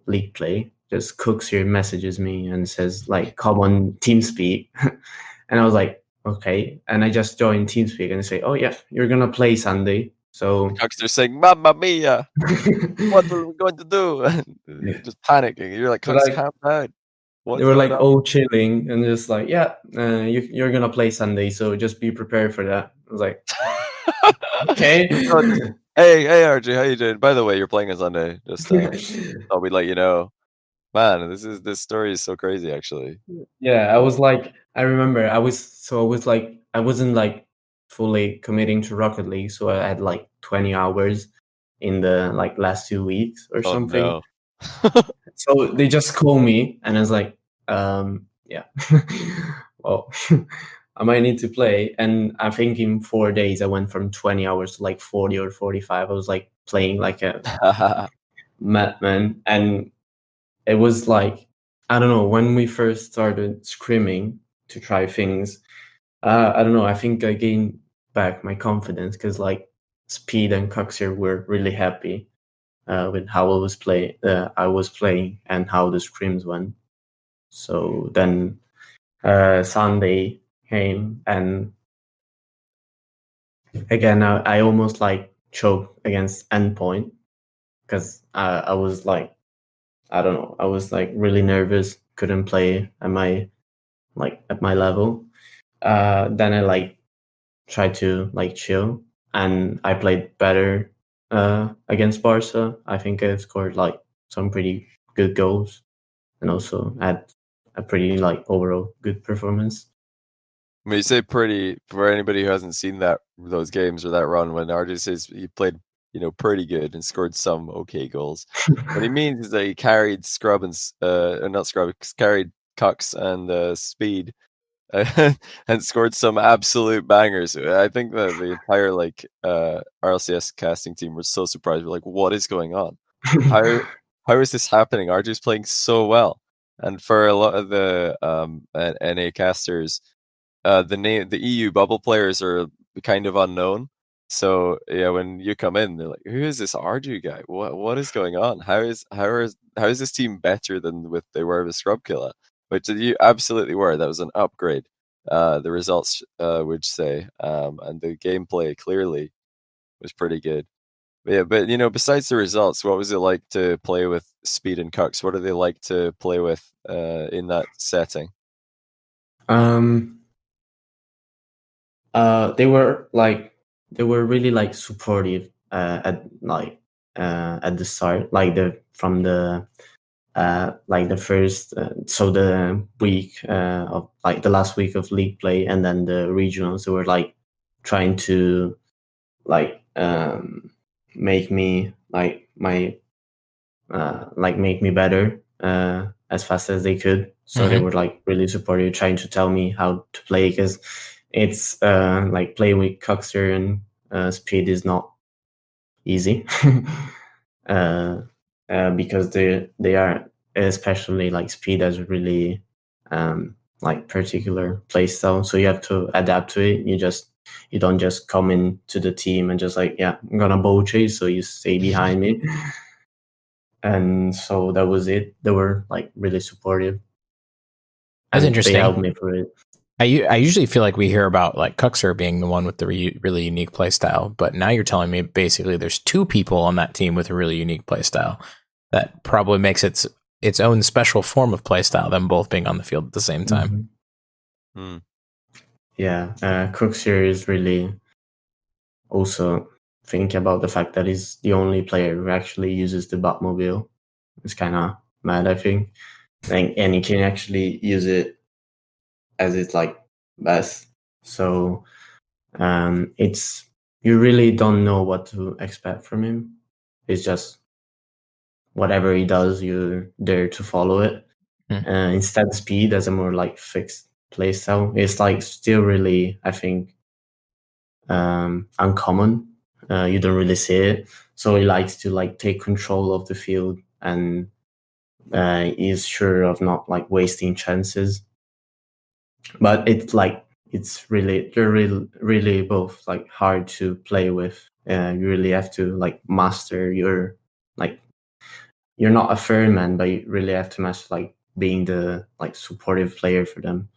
league play. Just Cooks here messages me and says like, "Come on TeamSpeak," and I was like, "Okay." And I just joined TeamSpeak and they say, "Oh yeah, you're gonna play Sunday." So Cooks are saying, "Mamma mia, what are we going to do?" Just panicking. You're like, "Cooks, calm down." They were like all chilling and just like, "Yeah, you're gonna play Sunday, so just be prepared for that." I was like, "Okay." Hey, RJ, how you doing? By the way, you're playing on Sunday. Just thought we'd let you know. Man, this story is so crazy, actually. Yeah, I was like, I remember I wasn't like fully committing to Rocket League, so I had like 20 hours in the like last 2 weeks or something. No. So they just called me and I was like, yeah, well, I might need to play. And I think in 4 days I went from 20 hours to like 40 or 45. I was like playing like a madman, and it was like, I don't know, when we first started scrimming to try things, I don't know, I think I gained back my confidence because like Speed and Coxier were really happy with how I was playing and how the scrims went. So then Sunday came, and again I almost like choked against Endpoint because I was like, I don't know, I was like really nervous, couldn't play at my level. Then I like tried to like chill, and I played better against Barca. I think I scored like some pretty good goals, and also had a pretty like overall good performance. When you say pretty, for anybody who hasn't seen those games or that run, when RJ says he played, pretty good and scored some okay goals, what he means is that he carried Scrub and not Scrub, carried Cox and Speed and scored some absolute bangers. I think that the entire RLCS casting team was so surprised. We're like, what is going on? How is this happening? RJ's playing so well, and for a lot of the NA casters, the EU bubble players are kind of unknown. So yeah, when you come in, they're like, "Who is this Arju guy? What is going on? How is this team better than they were with Scrub Killa?" Which you absolutely were. That was an upgrade. The results would say, and the gameplay clearly was pretty good. Yeah, but besides the results, what was it like to play with Speed and Cux? What do they like to play with in that setting? They were really like supportive at the start, like the first so the week of like the last week of league play, and then the regionals. They were like trying to make me make me better as fast as they could. So they were like really supportive, trying to tell me how to play, because it's like playing with Coxer and Speed is not easy. Because they are, especially like Speed, has really like particular play style, so you have to adapt to it. You don't just come into the team and just like, yeah, I'm gonna bow chase, so you stay behind me. And so that was it. They were like really supportive. That's interesting. They helped me for it. I usually feel like we hear about like Cuxer being the one with the really unique play style, but now you're telling me basically there's two people on that team with a really unique play style. That probably makes its own special form of play style, them both being on the field at the same time. Mm-hmm. Yeah, Cuxer is really also thinking about the fact that he's the only player who actually uses the Batmobile. It's kind of mad, I think. And he can actually use it as it's like best. So it's, you really don't know what to expect from him. It's just whatever he does, you're there to follow it. Instead, Speed has a more like fixed play style. It's like still really, I think, uncommon. You don't really see it. So he likes to like take control of the field, and is sure of not like wasting chances. But it's like, they're really both like hard to play with. You really have to like master your, like, you're not a fair man, but you really have to master like being the like supportive player for them.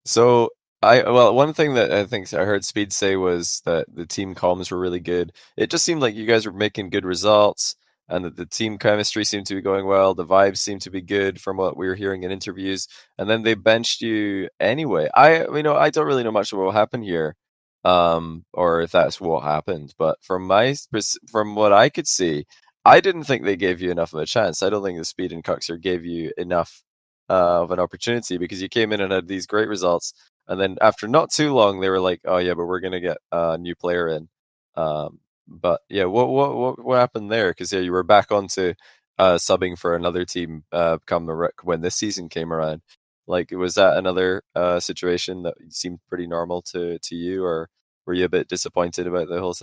So one thing that I think I heard Speed say was that the team comms were really good. It just seemed like you guys were making good results, and that the team chemistry seemed to be going well. The vibes seemed to be good from what we were hearing in interviews. And then they benched you anyway. I don't really know much about what happened here, or if that's what happened. But from what I could see, I didn't think they gave you enough of a chance. I don't think the Speed and Cuxer gave you enough of an opportunity, because you came in and had these great results, and then after not too long they were like, oh yeah, but we're gonna get a new player in. But yeah, what happened there? Because yeah, you were back onto subbing for another team when this season came around. Like, was that another situation that seemed pretty normal to you, or were you a bit disappointed about the whole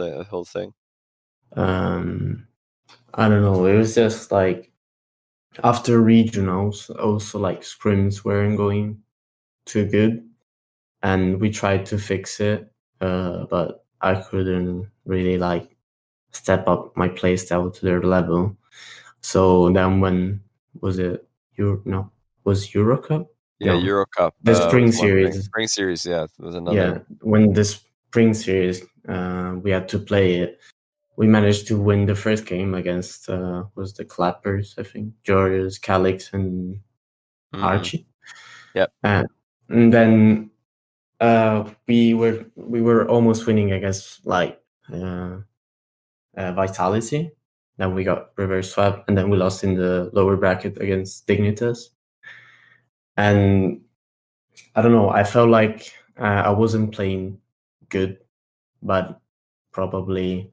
thing? I don't know. It was just like after regionals, also like scrims weren't going too good, and we tried to fix it, but I couldn't really like step up my playstyle to their level. So then when was it? Was Euro Cup? Yeah, No. Euro Cup. The spring was one thing. series. Spring series, yeah, was another. Yeah, when the spring series, we had to play it. We managed to win the first game against was the Clappers, I think, Georges, Calix, and Archie. Yep. And then we were almost winning against like Vitality. Then we got reverse swap, and then we lost in the lower bracket against Dignitas. And I don't know, I felt like I wasn't playing good, but probably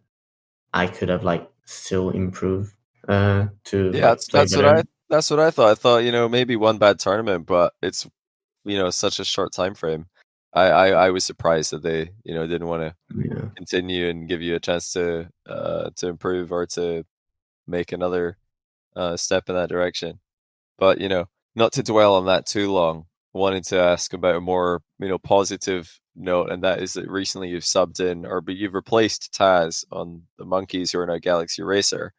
I could have like still improved to that's better. That's what I thought. I thought, maybe one bad tournament, but it's such a short time frame. I was surprised that they didn't want to continue and give you a chance to improve or to make another step in that direction. But not to dwell on that too long, I wanted to ask about a more positive note, and that is that recently you've subbed in, or you've replaced Taz on the Monkeys, who are now Galaxy Racer.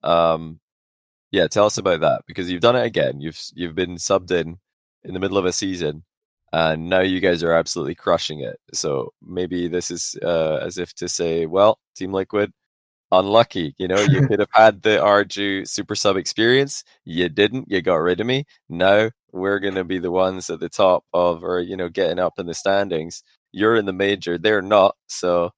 Yeah, tell us about that, because you've done it again. You've been subbed in the middle of a season, and now you guys are absolutely crushing it. So maybe this is as if to say, well, Team Liquid, unlucky. You know, you could have had the Arju super sub experience. You didn't. You got rid of me. Now we're going to be the ones at the top of, or, you know, getting up in the standings. You're in the major. They're not. So,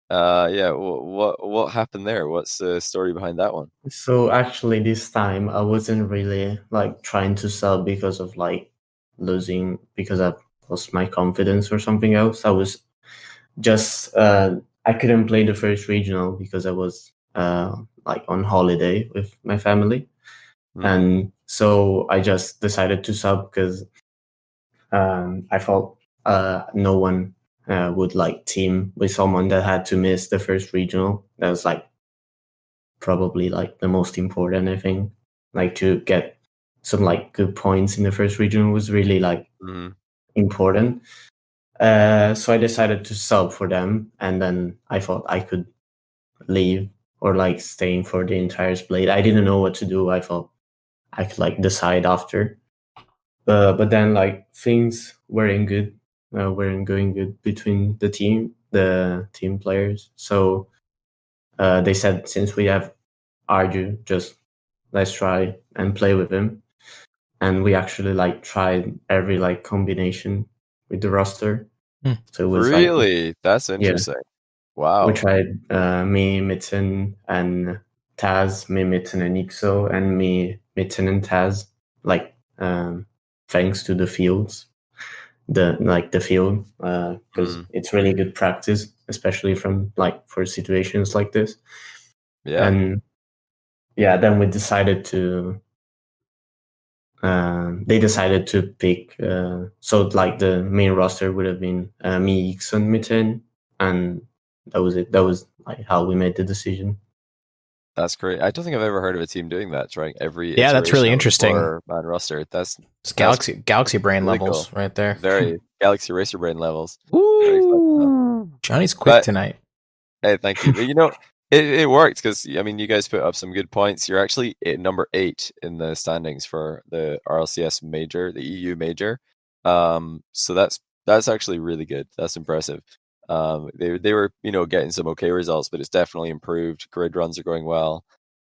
yeah, what happened there? What's the story behind that one? So actually, this time I wasn't really like trying to sub because of like losing, because I lost my confidence or something else. I was just I couldn't play the first regional because I was like on holiday with my family, and so I just decided to sub because I thought no one would like team with someone that had to miss the first regional. That was like probably like the most important, I think. Like to get some like good points in the first regional was really like important. So I decided to sub for them, and then I thought I could leave or like staying for the entire split. I didn't know what to do. I thought I could like decide after. But then like things weren't going good between the team players. So they said, since we have Arju, just let's try and play with him. And we actually like tried every like combination with the roster. So it was really, that's interesting. Yeah. Wow. We tried me, Mitten, and Taz, me, Mitten, and Ixo, and me, Mitten, and Taz. Like thanks to the fields, the field, because it's really good practice, especially from like for situations like this. Yeah. And yeah, then we decided to. They decided to pick. So like the main roster would have been me, Ixo, and Mitten, and that was it. That was like how we made the decision. That's great. I don't think I've ever heard of a team doing that, trying every that's really interesting. Man roster. That's galaxy brain really levels cool. right there. Very Galaxy Racer brain levels. Ooh, Johnny's quick tonight. Hey, thank you. But you know, it worked because I mean, you guys put up some good points. You're actually at number 8 in the standings for the RLCS major, the EU major. So that's actually really good. That's impressive. They were, you know, getting some okay results, but it's definitely improved. Grid runs are going well.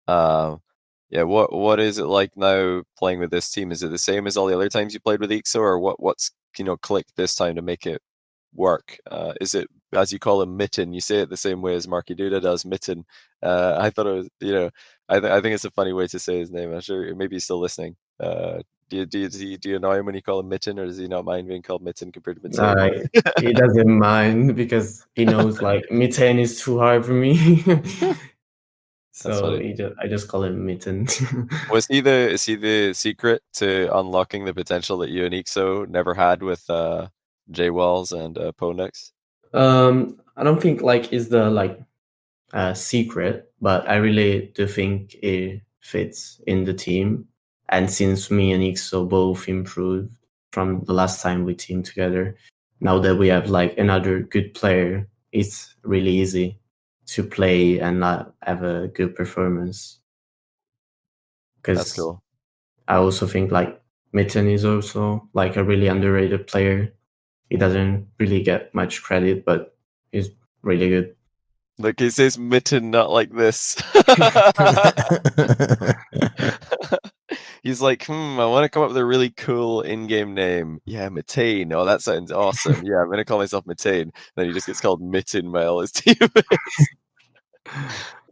Yeah, what is it like now playing with this team? Is it the same as all the other times you played with Ixo, or what's, you know, clicked this time to make it work? Is it, as you call him, Mitten? You say it the same way as Marky Duda does, Mitten. I thought it was, you know, I think it's a funny way to say his name. I'm sure maybe he's still listening. Do you annoy him when you call him Mitten, or does he not mind being called Mitten compared to Mitten? He doesn't mind because he knows like Mitten is too hard for me. So I just call him Mitten. Is he the secret to unlocking the potential that you and Ixo never had with J Walls and Ponex? I don't think like is the like secret, but I really do think it fits in the team. And since me and Ixo both improved from the last time we teamed together, now that we have like another good player, it's really easy to play and not have a good performance. That's cool. I also think like Mitten is also like a really underrated player. He doesn't really get much credit, but he's really good. Like he says Mitten, not like this. He's like, I want to come up with a really cool in-game name. Yeah, Mitten. Oh, that sounds awesome. Yeah, I'm going to call myself Mitten. Then he just gets called Mitten by all his teammates.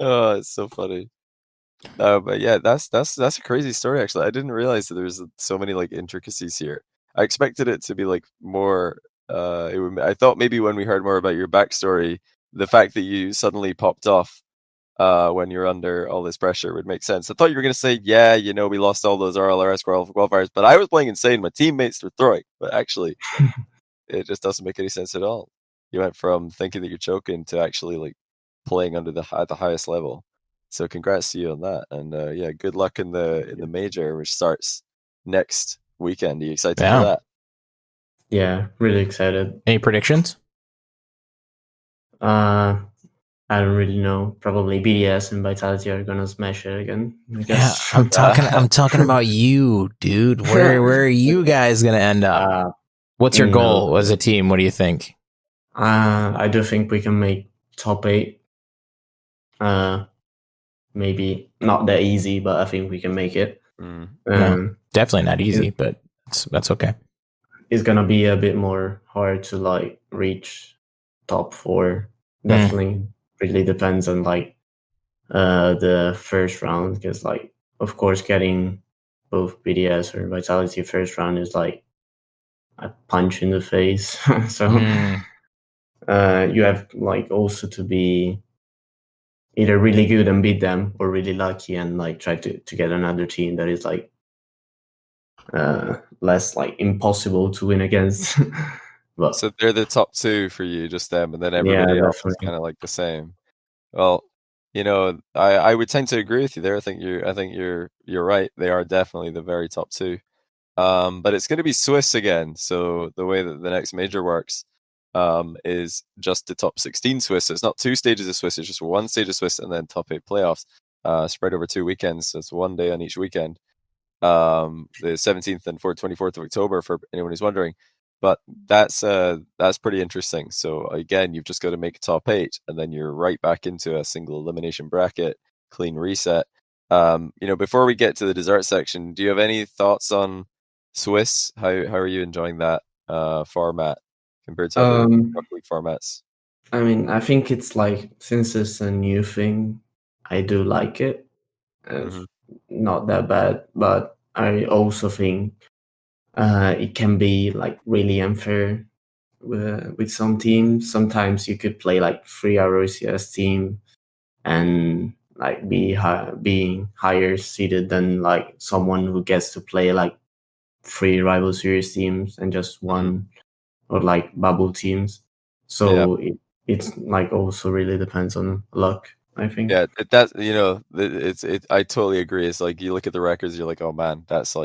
Oh, it's so funny. But yeah, that's a crazy story, actually. I didn't realize that there's so many like intricacies here. I expected it to be like more. I thought maybe when we heard more about your backstory, the fact that you suddenly popped off when you're under all this pressure would make sense. I thought you were going to say, yeah, you know, we lost all those RLRS qualifiers, but I was playing insane. My teammates were throwing, but actually, it just doesn't make any sense at all. You went from thinking that you're choking to actually like playing at the highest level. So congrats to you on that, and yeah, good luck in the major, which starts next weekend. Are you excited for that? Yeah, really excited. Any predictions? I don't really know. Probably BDS and Vitality are gonna smash it again, I guess. Yeah, I'm talking about you, dude. Where are you guys gonna end up? What's your goal as a team? What do you think? I do think we can make top 8. maybe not that easy, but I think we can make it. No, definitely not easy, but that's okay. It's gonna be a bit more hard to like reach top 4. Definitely, really depends on like the first round, because like of course getting both BDS or Vitality first round is like a punch in the face. So you have like also to be either really good and beat them, or really lucky and like try to get another team that is like less like impossible to win against. But so they're the top 2 for you, just them, and then everybody else is kind of like the same. Well, you know, I would tend to agree with you there. I think you're right. They are definitely the very top 2. But it's going to be Swiss again. So the way that the next major works is just the top 16 Swiss. So it's not 2 stages of Swiss. It's just 1 stage of Swiss and then top 8 playoffs spread over 2 weekends. So it's 1 day on each weekend. The 17th and 24th of October, for anyone who's wondering. But that's pretty interesting. So again, you've just got to make top 8, and then you're right back into a single elimination bracket, clean reset. Before we get to the dessert section, do you have any thoughts on Swiss? How are you enjoying that format compared to other Rocket League formats? I mean, I think it's like, since it's a new thing, I do like it. It's not that bad, but I also think it can be like really unfair with some teams. Sometimes you could play like 3 RLCS team and like being higher seeded than like someone who gets to play like 3 rival series teams and just 1 or like bubble teams. So it's like also really depends on luck, I think. Yeah, I totally agree. It's like you look at the records, you're like, oh man, that's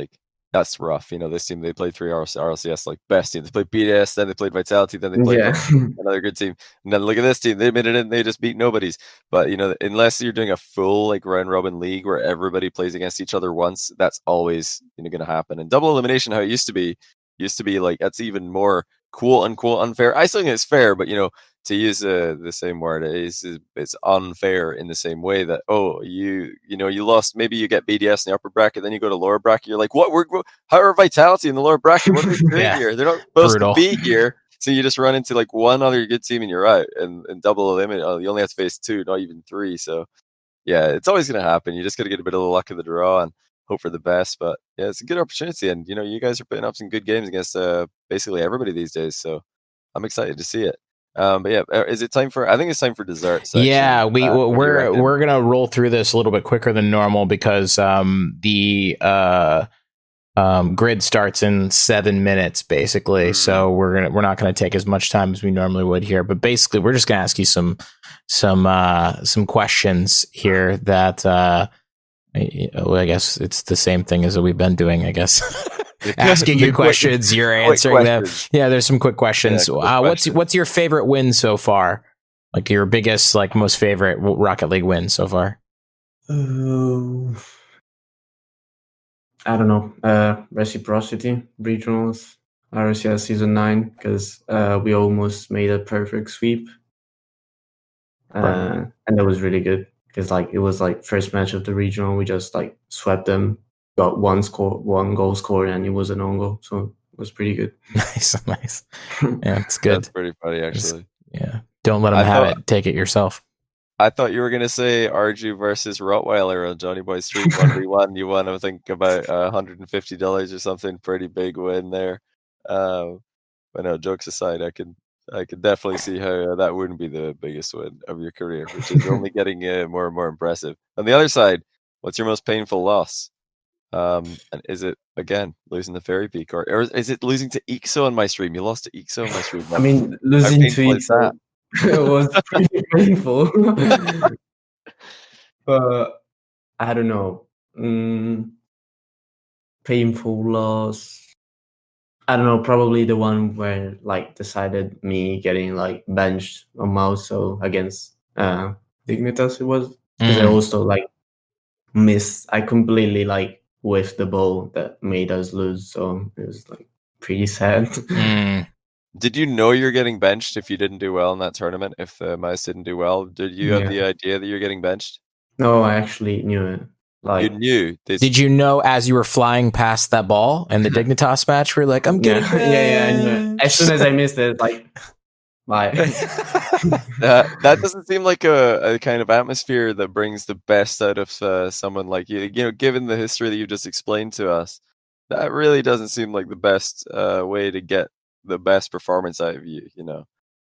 rough. This team, they played 3 RLCS, like best team. They played BDS, then they played Vitality, then they played another good team. And then look at this team, they made it in, they just beat nobodies. But unless you're doing a full like round robin league where everybody plays against each other once, that's always going to happen. And double elimination, how it used to be like, that's even more quote unquote unfair. I still think it's fair, but to use the same word, it's unfair in the same way that you lost. Maybe you get BDS in the upper bracket, then you go to lower bracket. You're like, how are Vitality in the lower bracket? What are they doing here? They're not supposed to be here. So you just run into like one other good team and you're out. And double eliminate, you only have to face 2, not even 3. So yeah, it's always going to happen. You just got to get a bit of the luck of the draw and hope for the best. But yeah, it's a good opportunity, and you guys are putting up some good games against basically everybody these days. So I'm excited to see it. But yeah, is it time for? I think it's time for dessert section. Yeah, we're gonna roll through this a little bit quicker than normal because the grid starts in 7 minutes basically. So we're not gonna take as much time as we normally would here. But basically, we're just gonna ask you some questions here that I guess it's the same thing as we've been doing. I guess. Asking you questions, you're answering them. Yeah, there's some quick questions. What's your favorite win so far? Like your biggest, like most favorite Rocket League win so far? I don't know. Reciprocity regionals, RCLS season 9, because we almost made a perfect sweep, and that was really good because like it was like first match of the regional, we just like swept them. Got 1 goal scored, and it was an own goal, so it was pretty good. Nice. Yeah, it's good. That's pretty funny, actually. Don't let them have it. Take it yourself. I thought you were gonna say Arju versus Rottweiler on Johnny Boy Street 1v1. You won, I think, about $150 or something. Pretty big win there. But no, jokes aside, I could definitely see how that wouldn't be the biggest win of your career, which is only getting more and more impressive. On the other side, what's your most painful loss? And is it again losing the Fairy Peak, or is it losing to Ixo on my stream? You lost to Ixo on my stream. I mean, losing to Ixo was pretty painful. But I don't know. Painful loss. I don't know. Probably the one where like decided me getting like benched on mouse, so against Dignitas it was, because I also like missed. I completely like with the ball that made us lose, so it was like pretty sad. Did you know you're getting benched if you didn't do well in that tournament? If Mice didn't do well, did you have the idea that you're getting benched? No, I actually knew it. You knew this. Did you know as you were flying past that ball and the Dignitas match, where like, I'm getting yeah, I knew it. As soon as I missed it, like, bye. That doesn't seem like a kind of atmosphere that brings the best out of someone like you. You know, given the history that you just explained to us, that really doesn't seem like the best way to get the best performance out of you. You know,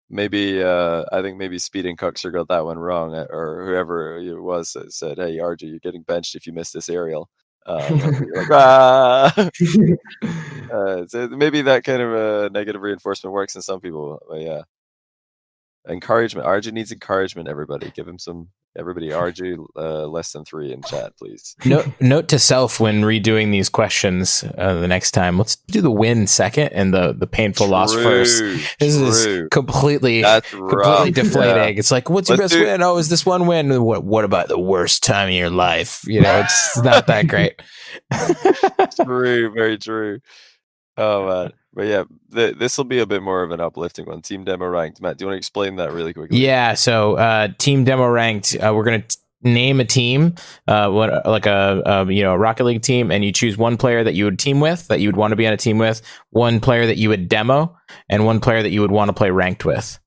maybe I think maybe Speed and Cuxer got that one wrong, or whoever it was that said, "Hey, RJ, you're getting benched if you miss this aerial." You're like, ah. So maybe that kind of negative reinforcement works in some people, but yeah. Encouragement. Arju needs encouragement. Everybody, give him some. Everybody, Arju less than 3 in chat, please. Note to self when redoing these questions the next time. Let's do the win second and the painful loss first. This is completely deflating. It's like, what's your best win? Oh, is this one win? What about the worst time of your life? You know, it's not that great. True, very true. Oh man, but yeah, this will be a bit more of an uplifting one. Team demo ranked. Matt, do you want to explain that really quickly? Yeah. So, team demo ranked. We're gonna name a team, like a Rocket League team, and you choose one player that you would team with, that you would want to be on a team with, one player that you would demo, and one player that you would want to play ranked with.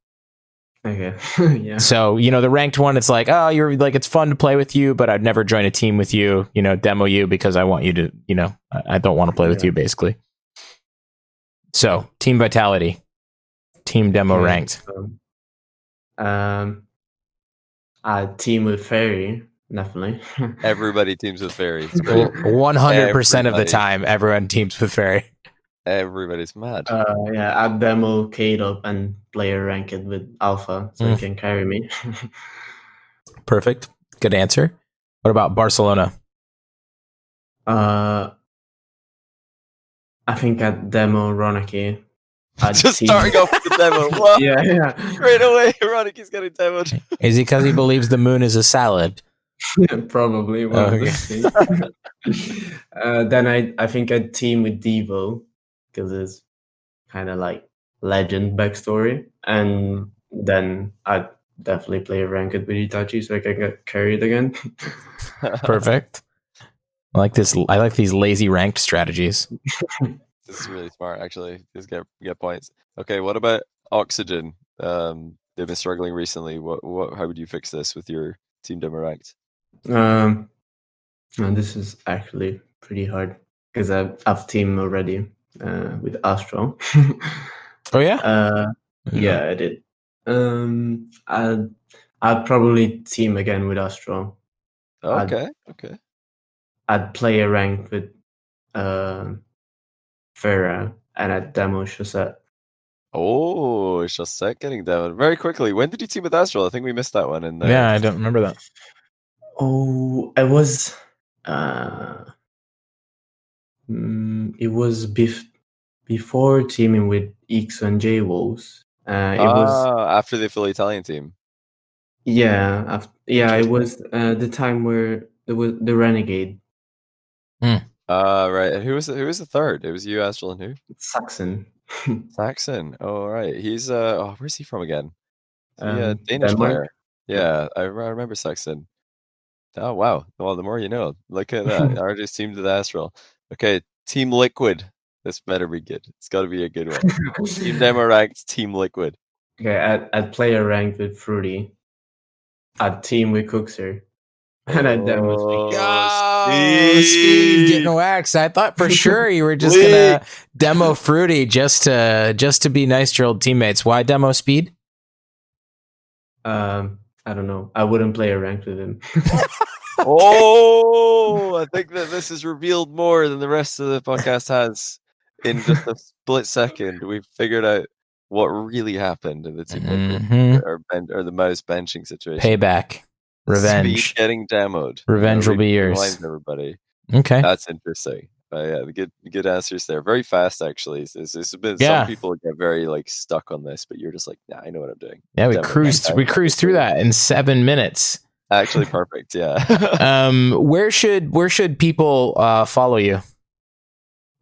Okay. Yeah. So, the ranked one, it's like, oh, you're like, it's fun to play with you, but I'd never join a team with you, demo you because I want you to, I don't want to play with you, basically. So, team vitality, team demo ranked. I team with Fairy, definitely. Everybody teams with Fairy. 100% of the time, everyone teams with Fairy. Everybody's mad. Yeah, I demo Kate up and player rank it with Alpha, so he can carry me. Perfect. Good answer. What about Barcelona? I think I'd demo Ronaki. Just starting off with the demo. What? Yeah. Straight away, Roniki's getting demoed. Is he because he believes the moon is a salad? Probably. Then I think I'd team with Devo because it's kind of like legend backstory, and then I'd definitely play a ranked with Itachi so I can get carried again. Perfect. I like this. I like these lazy ranked strategies. This is really smart, actually. Just get points. Okay, what about Oxygen? They've been struggling recently. How would you fix this with your team demo ranked? This is actually pretty hard because I've teamed already with Astro. Oh yeah. Yeah, I did. I'd probably team again with Astro. Okay. I'd play a rank with Farah and I'd demo Chaussette. Oh, Chaussette getting demoed very quickly. When did you team with Astral? I think we missed that one. Yeah, I don't remember that. Oh, it was before teaming with Ixo and J-Wolves. It was after the full Italian team. Yeah, it was the time where there was the Renegade. Right. And who was the third? It was you, Astral, and who? Saxon. Saxon. Oh, right. He's where's he from again? Danish Denmark? player. Yeah, I remember Saxon. Oh wow. Well, the more you know. Look at that. RJ's team to the Astral. Okay, Team Liquid. This better be good. It's got to be a good one. Team demo ranked, Team Liquid. Okay, I'd play a rank with Fruity. I'd team with Cookser. And I'd demo Speed getting waxed. I thought for sure you were just gonna demo Fruity just to be nice to your old teammates. Why demo Speed? I don't know. I wouldn't play a rank with him. I think that this has revealed more than the rest of the podcast has. In just a split second, we've figured out what really happened in the team or the mouse benching situation. Payback. Revenge. Speed getting demoed. Revenge will be yours. Everybody. Okay. That's interesting. Yeah, good answers there. Very fast, actually. Some people get very stuck on this, but you're just like, nah, I know what I'm doing. Yeah, we cruised through that in 7 minutes. Actually, perfect. Yeah. Where should people follow you?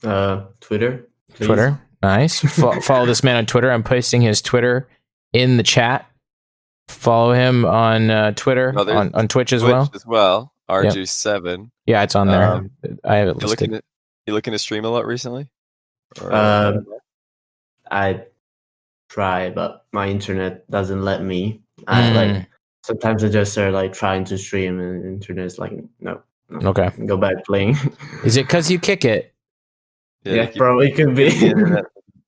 Twitter. Please. Twitter. Nice. Follow this man on Twitter. I'm posting his Twitter in the chat Follow him on Twitter, on Twitch as well. Arju7. Yeah, it's on there. I have it listed. You looking to stream a lot recently? I try, but my internet doesn't let me. I sometimes I just start like trying to stream, and internet's like no. Okay, go back playing. Is it because you kick it? Yeah, probably could be.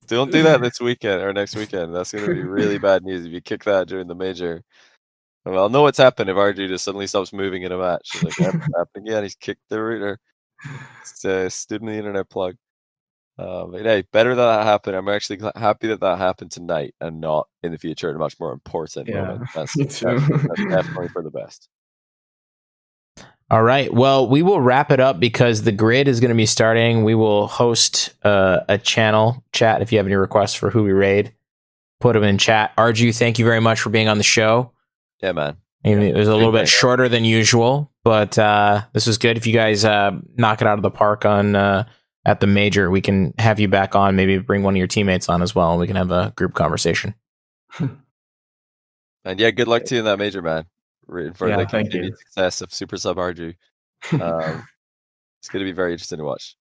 Don't do that this weekend or next weekend. That's going to be really bad news if you kick that during the major. Well, I'll know what's happened if RG just suddenly stops moving in a match. He's like, what's happening again? He's kicked the router. Stood in the internet plug. But hey, better that happened. I'm actually happy that happened tonight and not in the future at a much more important moment. That's definitely for the best. All right. Well, we will wrap it up because the grid is going to be starting. We will host a channel chat. If you have any requests for who we raid, put them in chat. Arju, thank you very much for being on the show. Yeah, man. It was a little bit shorter than usual, but this was good. If you guys knock it out of the park on at the major, we can have you back on. Maybe bring one of your teammates on as well, and we can have a group conversation. And yeah, good luck to you in that major, man. For the continued success of Super Sub Arju. It's going to be very interesting to watch.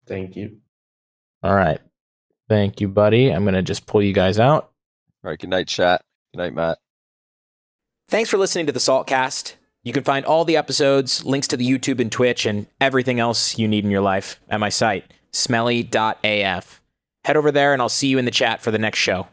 Thank you. All right. Thank you, buddy. I'm going to just pull you guys out. All right. Good night, chat. Good night, Matt. Thanks for listening to the Saltcast. You can find all the episodes, links to the YouTube and Twitch, and everything else you need in your life at my site, smelly.af. Head over there, and I'll see you in the chat for the next show.